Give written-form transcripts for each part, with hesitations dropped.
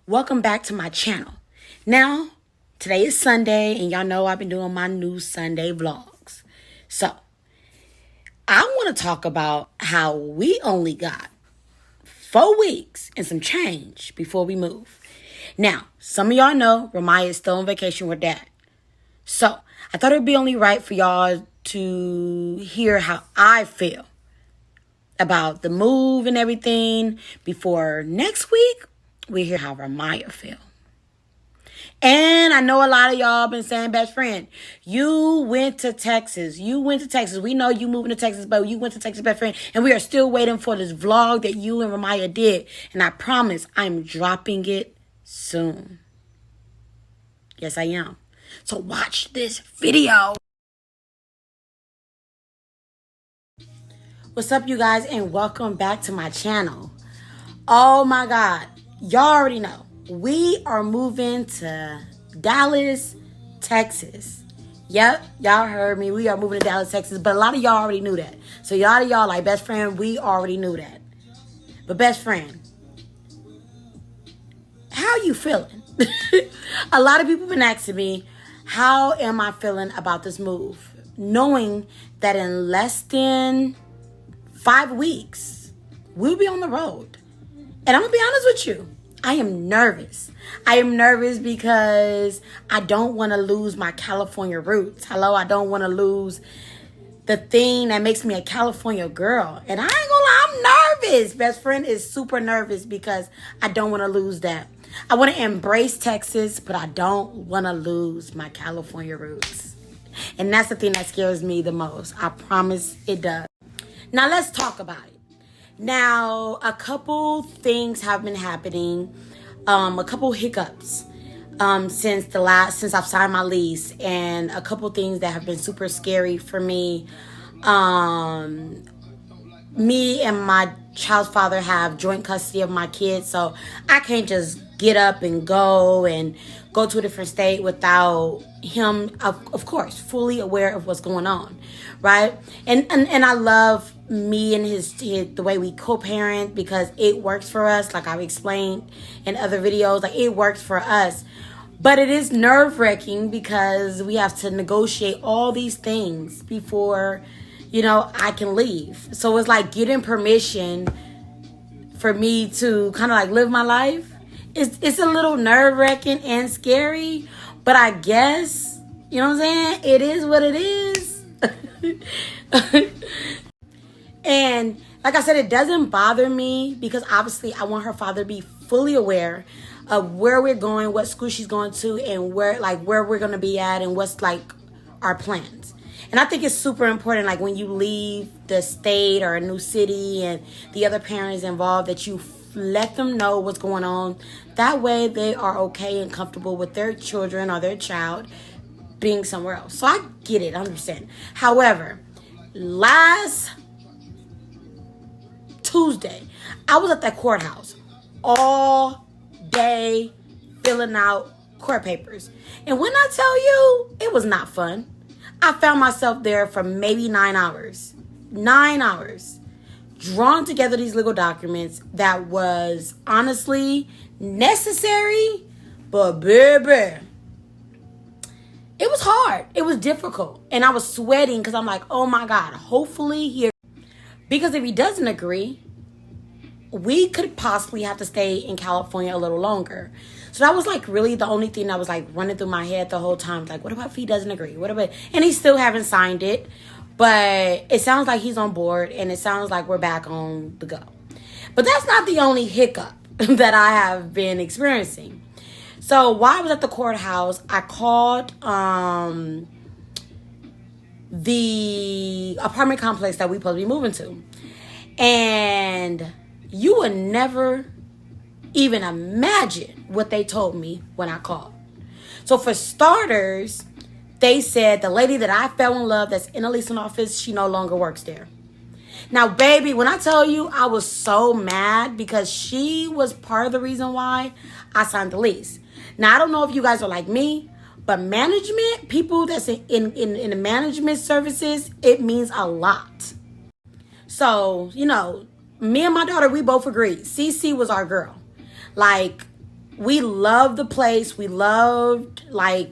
Welcome back to my channel. Now, today is Sunday, and y'all know I've been doing my new Sunday vlogs. So, I want to talk about how we only got 4 weeks and some change before we move. Now, some of y'all know Ramaya is still on vacation with Dad. So, I thought it would be only right for y'all to hear how I feel about the move and everything before next week we hear how Ramaya feel. And I know a lot of y'all been saying, best friend, you went to Texas. You went to Texas. We know you moving to Texas, but you went to Texas, best friend. And we are still waiting for this vlog that you and Ramaya did. And I promise I'm dropping it soon. Yes, I am. So watch this video. What's up, you guys, and welcome back to my channel. Oh my God. Y'all already know. We are moving to Dallas, Texas. Yep, y'all heard me. We are moving to Dallas, Texas. But a lot of y'all already knew that. So a lot of y'all like, best friend, we already knew that. But best friend, how you feeling? A lot of people been asking me, how am I feeling about this move? Knowing that in less than 5 weeks, we'll be on the road. And I'm going to be honest with you. I am nervous. I am nervous because I don't want to lose my California roots. Hello, I don't want to lose the thing that makes me a California girl. And I ain't gonna lie, I'm nervous. Best friend is super nervous because I don't want to lose that. I want to embrace Texas, but I don't want to lose my California roots. And that's the thing that scares me the most. I promise it does. Now let's talk about it. Now, a couple things have been happening, a couple hiccups since I've signed my lease, and a couple things that have been super scary for me. Me and my child's father have joint custody of my kids, so I can't just get up and go to a different state without him, of course, fully aware of what's going on, right? And I love me and his the way we co-parent because it works for us, like I've explained in other videos. Like, it works for us. But it is nerve-wracking because we have to negotiate all these things before, I can leave. So it's like getting permission for me to kind of like live my life. It's a little nerve-wracking and scary, but I guess, you know what I'm saying? It is what it is. And like I said, it doesn't bother me because obviously I want her father to be fully aware of where we're going, what school she's going to, and where we're going to be at, and what's like our plans. And I think it's super important, like when you leave the state or a new city and the other parents involved, that you let them know what's going on. That way they are okay and comfortable with their children or their child being somewhere else. So I get it, I understand. However, last Tuesday, I was at that courthouse all day filling out court papers. And when I tell you, it was not fun. I found myself there for maybe 9 hours. 9 hours. Drawing together these legal documents that was honestly necessary, but baby, it was hard. It was difficult. And I was sweating because I'm like, oh my God, hopefully here. Because if he doesn't agree, we could possibly have to stay in California a little longer. So that was like really the only thing that was like running through my head the whole time. Like, what about if he doesn't agree? What about, and he still haven't signed it, but it sounds like he's on board and it sounds like we're back on the go. But that's not the only hiccup that I have been experiencing. So while I was at the courthouse, I called the apartment complex that we supposed to be moving to. And you would never even imagine what they told me when I called. So for starters, they said the lady that I fell in love that's in the leasing office, she no longer works there. Now, baby, when I tell you, I was so mad because she was part of the reason why I signed the lease. Now, I don't know if you guys are like me, but management, people that's in the management services, it means a lot. So, me and my daughter, we both agreed. CC was our girl. Like, we loved the place. We loved like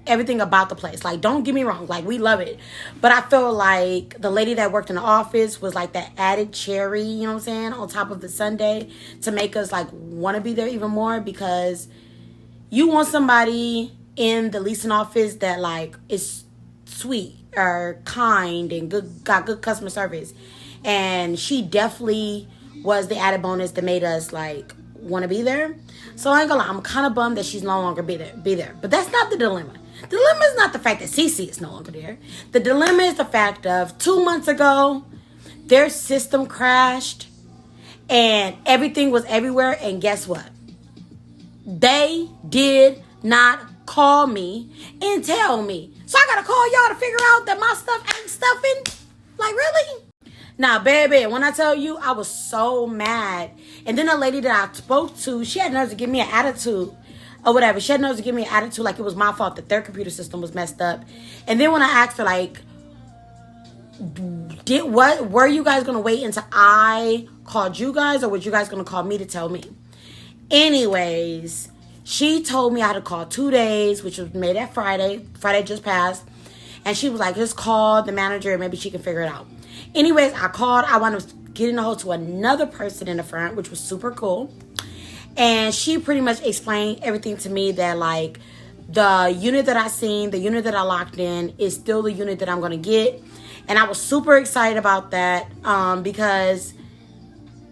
everything about the place. Like, don't get me wrong, like we love it. But I feel like the lady that worked in the office was like that added cherry, you know what I'm saying, on top of the sundae to make us like want to be there even more, because you want somebody in the leasing office that like is sweet or kind and got good customer service. And she definitely was the added bonus that made us like want to be there. So I ain't gonna lie, I'm kind of bummed that she's no longer be there. But that's not the dilemma. The dilemma is not the fact that Cece is no longer there. The dilemma is the fact of 2 months ago, their system crashed and everything was everywhere. And guess what? They did not call me and tell me. So I gotta call y'all to figure out that my stuff ain't stuffing? Like, really? Now, baby, when I tell you, I was so mad. And then the lady that I spoke to, she had nerves to give me an attitude or whatever. She had nerves to give me an attitude like it was my fault that their computer system was messed up. And then when I asked her, like, were you guys going to wait until I called you guys, or were you guys going to call me to tell me? Anyways, she told me I had to call 2 days, which was made that Friday. Friday just passed. And she was like, just call the manager and maybe she can figure it out. Anyways, I called. I wound up getting a hold to another person in the front, which was super cool. And she pretty much explained everything to me, that like the unit that I seen, the unit that I locked in is still the unit that I'm going to get. And I was super excited about that because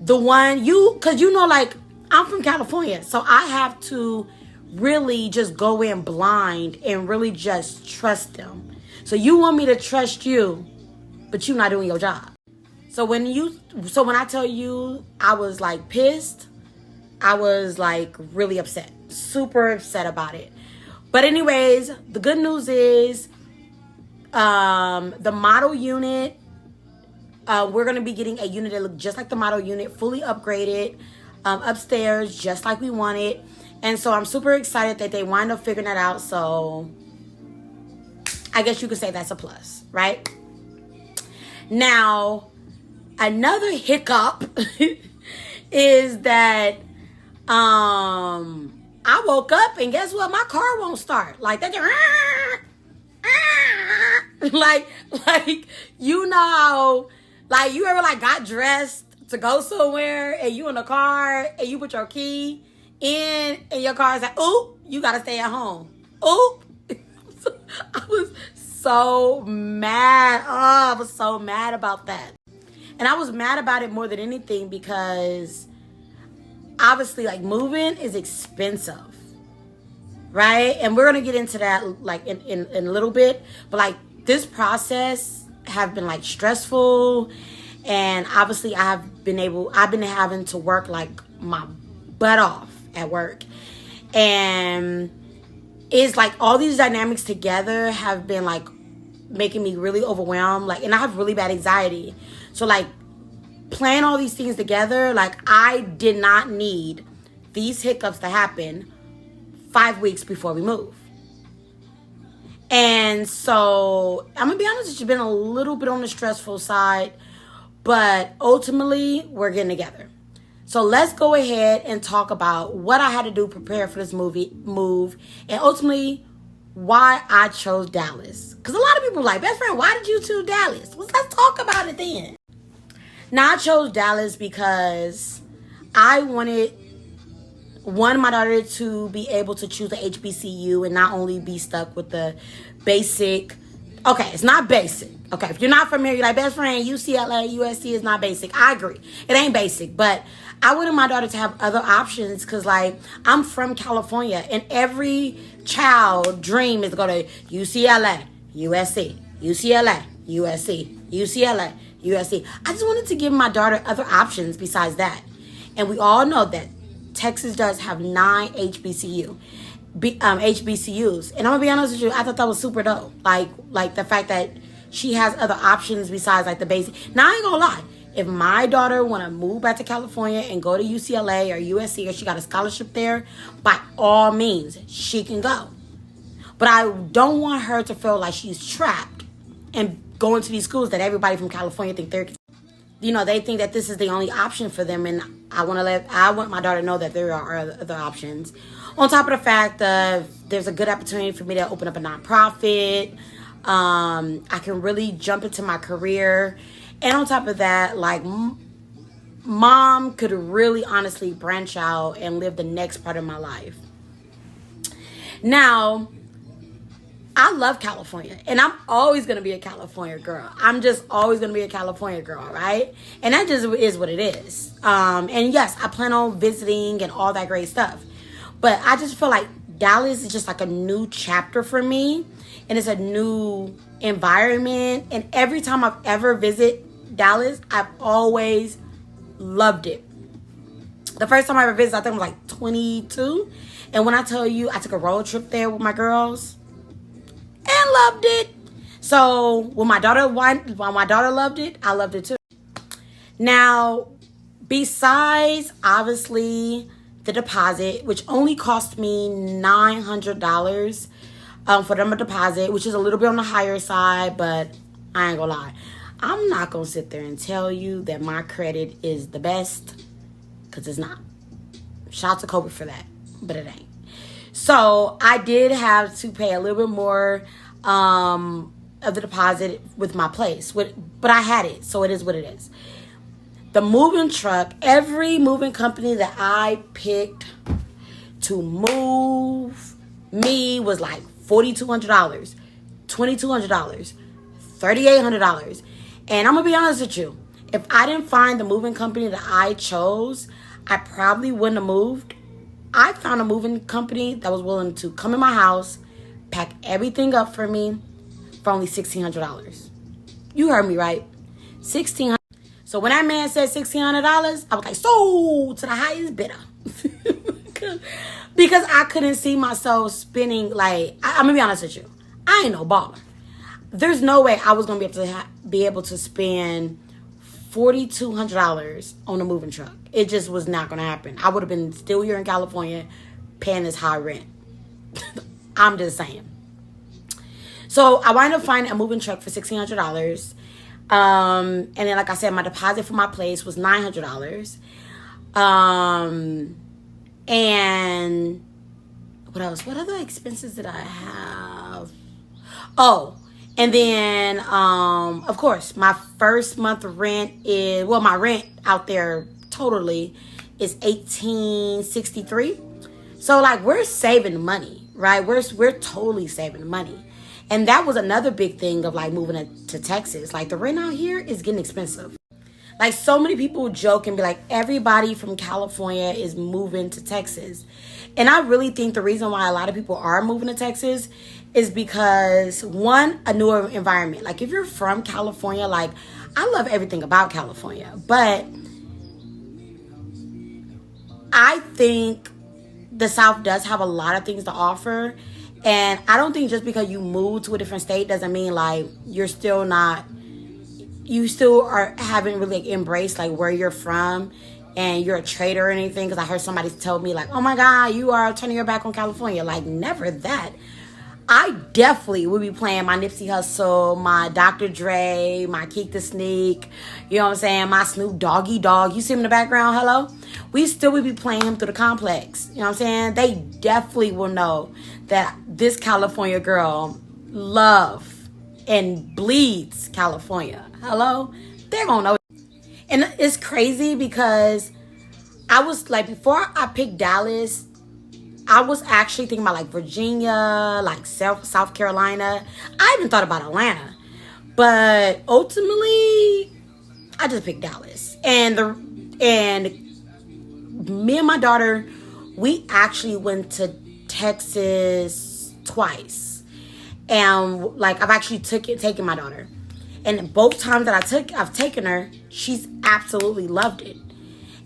the one because like I'm from California, so I have to really just go in blind and really just trust them. So you want me to trust you, but you're not doing your job. So when I tell you I was like pissed, I was like really upset, super upset about it. But anyways, the good news is the model unit, we're going to be getting a unit that looks just like the model unit, fully upgraded, upstairs, just like we wanted. And so I'm super excited that they wind up figuring that out. So I guess you could say that's a plus, right? Now, another hiccup is that I woke up and guess what? My car won't start. Like that. like you know, like you ever like got dressed to go somewhere and you in the car and you put your key in and your car is like, oop, you gotta stay at home. Oop. I was so mad. Oh, I was so mad about that. And I was mad about it more than anything because obviously like moving is expensive, right? And we're going to get into that like in a little bit. But like this process have been like stressful. And obviously I've been having to work like my butt off at work. And it's like all these dynamics together have been like making me really overwhelmed. Like, and I have really bad anxiety. So like playing all these things together, like I did not need these hiccups to happen 5 weeks before we move. And so I'm gonna be honest, it's been a little bit on the stressful side, but ultimately we're getting together. So let's go ahead and talk about what I had to do to prepare for this move, and ultimately why I chose Dallas. Because a lot of people are like, best friend, why did you choose Dallas? Well, let's talk about it then. Now, I chose Dallas because I wanted, my daughter to be able to choose a HBCU and not only be stuck with the basic. Okay, it's not basic. Okay, if you're not familiar, you're like, best friend, UCLA, USC is not basic. I agree. It ain't basic, but I wanted my daughter to have other options because, like, I'm from California, and every child dream is to go to UCLA, USC, UCLA, USC, UCLA, USC. I just wanted to give my daughter other options besides that. And we all know that Texas does have 9 HBCUs. And I'm gonna be honest with you, I thought that was super dope. Like the fact that she has other options besides like the basic. Now I ain't gonna lie, if my daughter wanna move back to California and go to UCLA or USC, or she got a scholarship there, by all means she can go. But I don't want her to feel like she's trapped and going to these schools that everybody from California think they're. they think that this is the only option for them, and I want my daughter to know that there are other options. On top of the fact that there's a good opportunity for me to open up a nonprofit. I can really jump into my career, and on top of that, like, mom could really honestly branch out and live the next part of my life. Now, I love California, and I'm always going to be a California girl. I'm just always going to be a California girl, right? And that just is what it is. And yes, I plan on visiting and all that great stuff. But I just feel like Dallas is just like a new chapter for me, and it's a new environment. And every time I've ever visited Dallas, I've always loved it. The first time I ever visited, I think I was like 22. And when I tell you, I took a road trip there with my girls and loved it. So when my daughter loved it, I loved it too. Now, besides obviously the deposit, which only cost me $900 for them a deposit, which is a little bit on the higher side, but I ain't gonna lie, I'm not gonna sit there and tell you that my credit is the best, because it's not. Shout out to Kobe for that, but it ain't. So I did have to pay a little bit more of the deposit with my place, but I had it, so it is what it is. The moving truck, every moving company that I picked to move me was like $4,200, $2,200, $3,800. And I'm going to be honest with you. If I didn't find the moving company that I chose, I probably wouldn't have moved. I found a moving company that was willing to come in my house, pack everything up for me for only $1,600. You heard me right. $1,600. So when that man said $1,600, I was like, sold to the highest bidder. Because I couldn't see myself spending, like, I'm going to be honest with you. I ain't no baller. There's no way I was going to be able to spend $4,200 on a moving truck. It just was not going to happen. I would have been still here in California paying this high rent. I'm just saying. So I wound up finding a moving truck for $1,600. And then, like I said, my deposit for my place was $900. And what else? What other expenses did I have? Oh, and then, of course, my first month rent is, well, my rent out there totally is $1,863. So, like, we're saving money, right? We're totally saving money. And that was another big thing of, like, moving to Texas. Like, the rent out here is getting expensive. Like, so many people joke and be like, everybody from California is moving to Texas. And I really think the reason why a lot of people are moving to Texas is because, one, a newer environment. Like, if you're from California, like, I love everything about California. But I think the South does have a lot of things to offer. And I don't think just because you move to a different state doesn't mean, like, you still haven't really embraced, like, where you're from and you're a traitor or anything. Because I heard somebody tell me, like, oh my God, you are turning your back on California. Like, never that. I definitely would be playing my Nipsey Hussle, my Dr. Dre, my Keek the Sneak, you know what I'm saying, my Snoop Doggy Dogg. You see him in the background, hello? We still would be playing him through the complex. You know what I'm saying? They definitely will know that this California girl love and bleeds California. Hello? They're going to know. And it's crazy because I was like, before I picked Dallas, I was actually thinking about, like, Virginia, like South Carolina. I even thought about Atlanta. But ultimately, I just picked Dallas. And me and my daughter, we actually went to Texas twice. And, like, I've actually taken my daughter. And both times that I've taken her, she's absolutely loved it.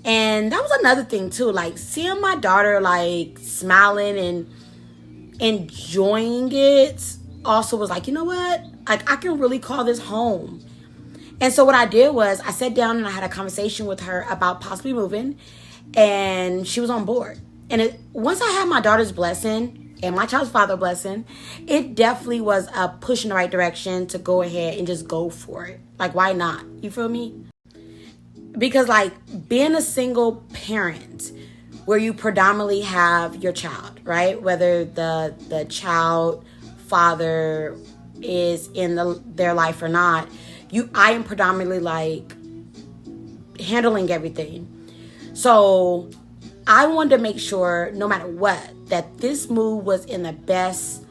And that was another thing too, like, seeing my daughter, like, smiling and enjoying it also was like, you know what? Like, I can really call this home. And so what I did was I sat down and I had a conversation with her about possibly moving, and she was on board. And once I had my daughter's blessing and my child's father's blessing, it definitely was a push in the right direction to go ahead and just go for it. Like, why not? You feel me? Because like being a single parent where you predominantly have your child, right? Whether the child father is in their life or not, I am predominantly like handling everything. So I wanted to make sure, no matter what, that this move was in the best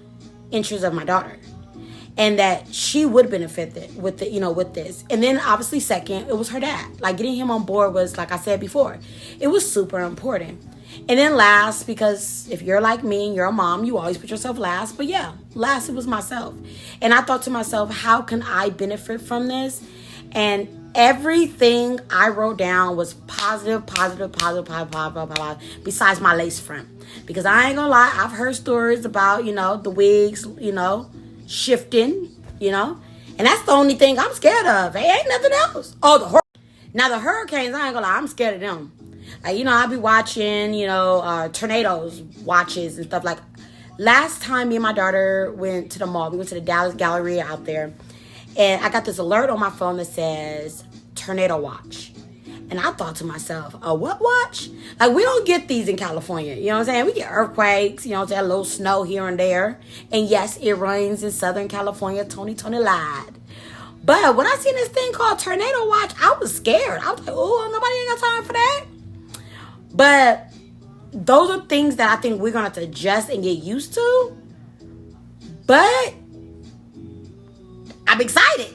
interest of my daughter, and that she would benefit with with this. And then obviously second, it was her dad. Like getting him on board was, like I said before, it was super important. And then last, because if you're like me and you're a mom, you always put yourself last. But yeah, last it was myself. And I thought to myself, how can I benefit from this? And everything I wrote down was positive, besides my lace front. Because I ain't gonna lie, I've heard stories about, the wigs, shifting, and that's the only thing I'm scared of. It ain't nothing else. Oh, now the hurricanes, I ain't gonna lie, I'm scared of them. Like, I be watching, tornadoes watches and stuff. Like, last time me and my daughter went to the mall, we went to the Dallas Galleria out there, and I got this alert on my phone that says tornado watch. And I thought to myself, a what watch? Like, we don't get these in California. You know what I'm saying? We get earthquakes, a little snow here and there. And yes, it rains in Southern California. Tony lied. But when I seen this thing called tornado watch, I was scared. I was like, oh, nobody ain't got time for that. But those are things that I think we're going to have to adjust and get used to. But I'm excited.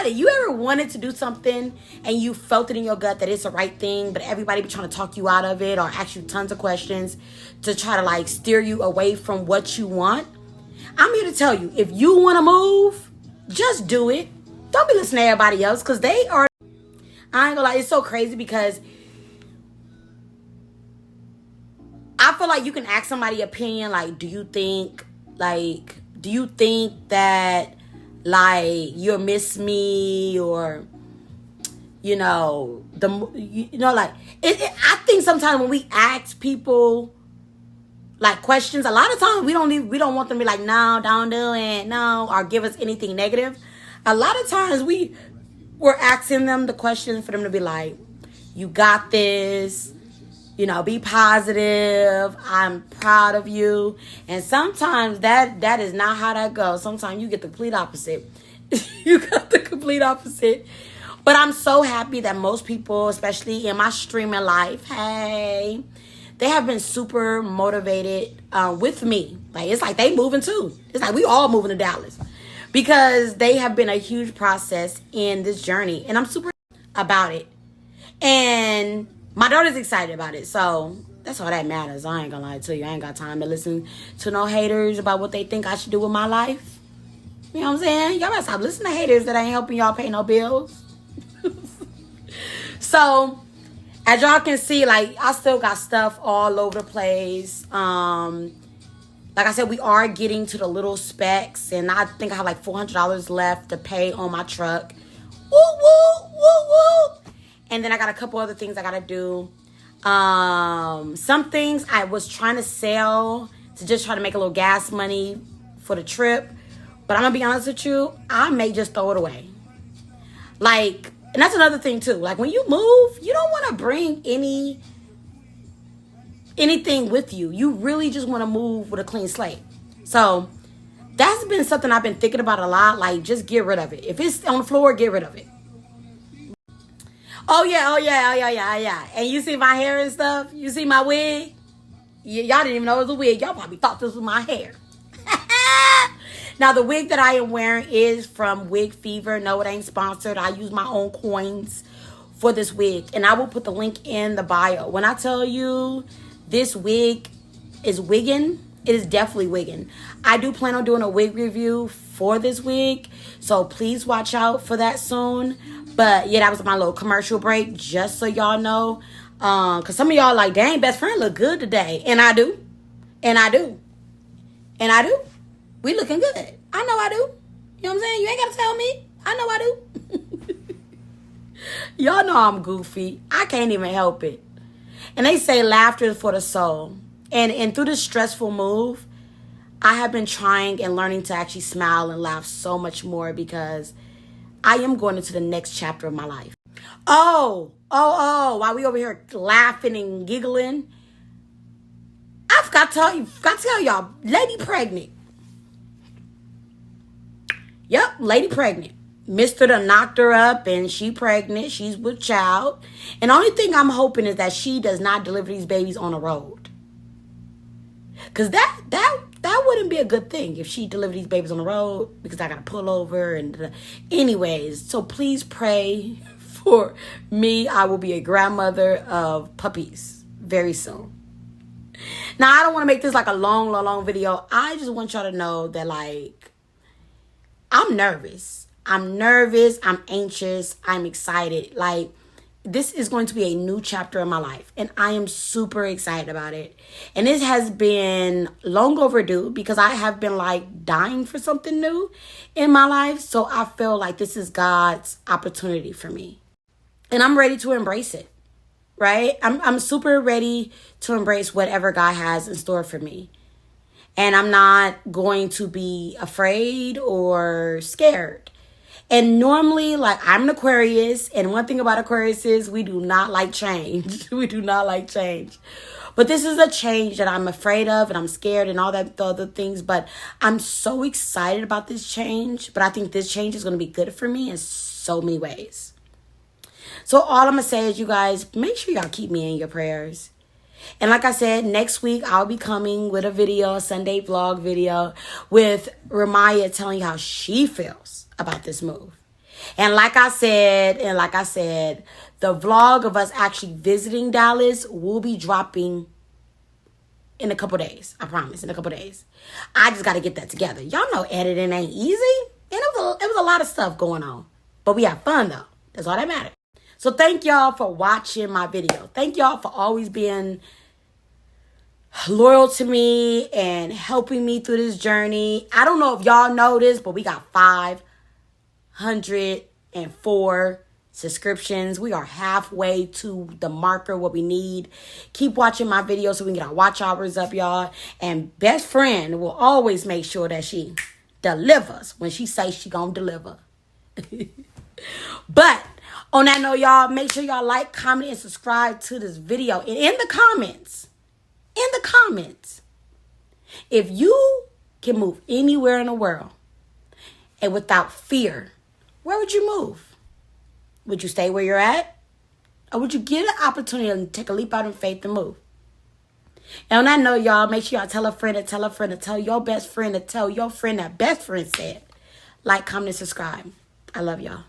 You ever wanted to do something and you felt it in your gut that it's the right thing, but everybody be trying to talk you out of it or ask you tons of questions to try to like steer you away from what you want? I'm here to tell you, if you want to move, just do it. Don't be listening to everybody else, because they are. I ain't gonna lie, it's so crazy because I feel like you can ask somebody opinion, like, do you think that like you'll miss me, or I think sometimes when we ask people like questions, a lot of times we don't want them to be like, no, don't do it, no, or give us anything negative. A lot of times we're asking them the questions for them to be like, you got this, be positive, I'm proud of you. And sometimes that is not how that goes. Sometimes you get the complete opposite. You got the complete opposite. But I'm so happy that most people, especially in my streaming life, they have been super motivated with me. Like, it's like they moving too. It's like we all moving to Dallas, because they have been a huge process in this journey. And I'm super about it. And my daughter's excited about it. So that's all that matters. I ain't gonna lie to you. I ain't got time to listen to no haters about what they think I should do with my life. You know what I'm saying? Y'all better stop listening to haters that ain't helping y'all pay no bills. So, as y'all can see, like, I still got stuff all over the place. Like I said, we are getting to the little specs, and I think I have like $400 left to pay on my truck. Woo, woo, woo, woo. And then I got a couple other things I got to do. Some things I was trying to sell to just try to make a little gas money for the trip. But I'm going to be honest with you, I may just throw it away. Like, and that's another thing too. Like, when you move, you don't want to bring anything with you. You really just want to move with a clean slate. So that's been something I've been thinking about a lot. Like, just get rid of it. If it's on the floor, get rid of it. Oh yeah. And you see my hair and stuff? You see my wig? Y'all didn't even know it was a wig. Y'all probably thought this was my hair. Now, the wig that I am wearing is from Wig Fever. No, it ain't sponsored. I use my own coins for this wig. And I will put the link in the bio. When I tell you this wig is wigging, it is definitely wigging. I do plan on doing a wig review for this wig, so please watch out for that soon. But yeah, that was my little commercial break, just so y'all know. Because some of y'all like, dang, best friend look good today. And I do. We looking good. I know I do. You know what I'm saying? You ain't got to tell me. I know I do. Y'all know I'm goofy. I can't even help it. And they say laughter is for the soul. And through this stressful move, I have been trying and learning to actually smile and laugh so much more, because I am going into the next chapter of my life. While we over here laughing and giggling, I forgot to tell y'all, lady pregnant. Yep, lady pregnant. Mister done knocked her up and she pregnant. She's with child. And the only thing I'm hoping is that she does not deliver these babies on the road. Because that wouldn't be a good thing if she delivered these babies on the road, because I got to pull over. Anyways, so please pray for me. I will be a grandmother of puppies very soon. Now, I don't want to make this like a long video. I just want y'all to know that, like, I'm nervous. I'm anxious. I'm excited. Like, this is going to be a new chapter in my life, and I am super excited about it. And this has been long overdue because I have been like dying for something new in my life. So I feel like this is God's opportunity for me, and I'm ready to embrace it. Right? I'm super ready to embrace whatever God has in store for me. And I'm not going to be afraid or scared. And normally, like, I'm an Aquarius. And one thing about Aquarius is we do not like change. We do not like change. But this is a change that I'm afraid of and I'm scared and all that, the other things. But I'm so excited about this change. But I think this change is going to be good for me in so many ways. So all I'm going to say is, you guys, make sure y'all keep me in your prayers. And like I said, next week I'll be coming with a video, a Sunday vlog video, with Ramaya telling you how she feels about this move. And like I said, the vlog of us actually visiting Dallas will be dropping in a couple days. I promise, in a couple days. I just got to get that together. Y'all know editing ain't easy. And it was a lot of stuff going on. But we have fun, though. That's all that matters. So thank y'all for watching my video. Thank y'all for always being loyal to me and helping me through this journey. I don't know if y'all know this, but we got 504 subscriptions. We are halfway to the marker, what we need. Keep watching my videos so we can get our watch hours up, y'all. And best friend will always make sure that she delivers when she says she gonna deliver. But on that note, y'all, make sure y'all like, comment, and subscribe to this video. And in the comments, if you can move anywhere in the world and without fear, where would you move? Would you stay where you're at? Or would you get an opportunity to take a leap out in faith and move? And on that note, y'all, make sure y'all tell a friend to tell a friend to tell your best friend to tell your friend that best friend said. Like, comment, and subscribe. I love y'all.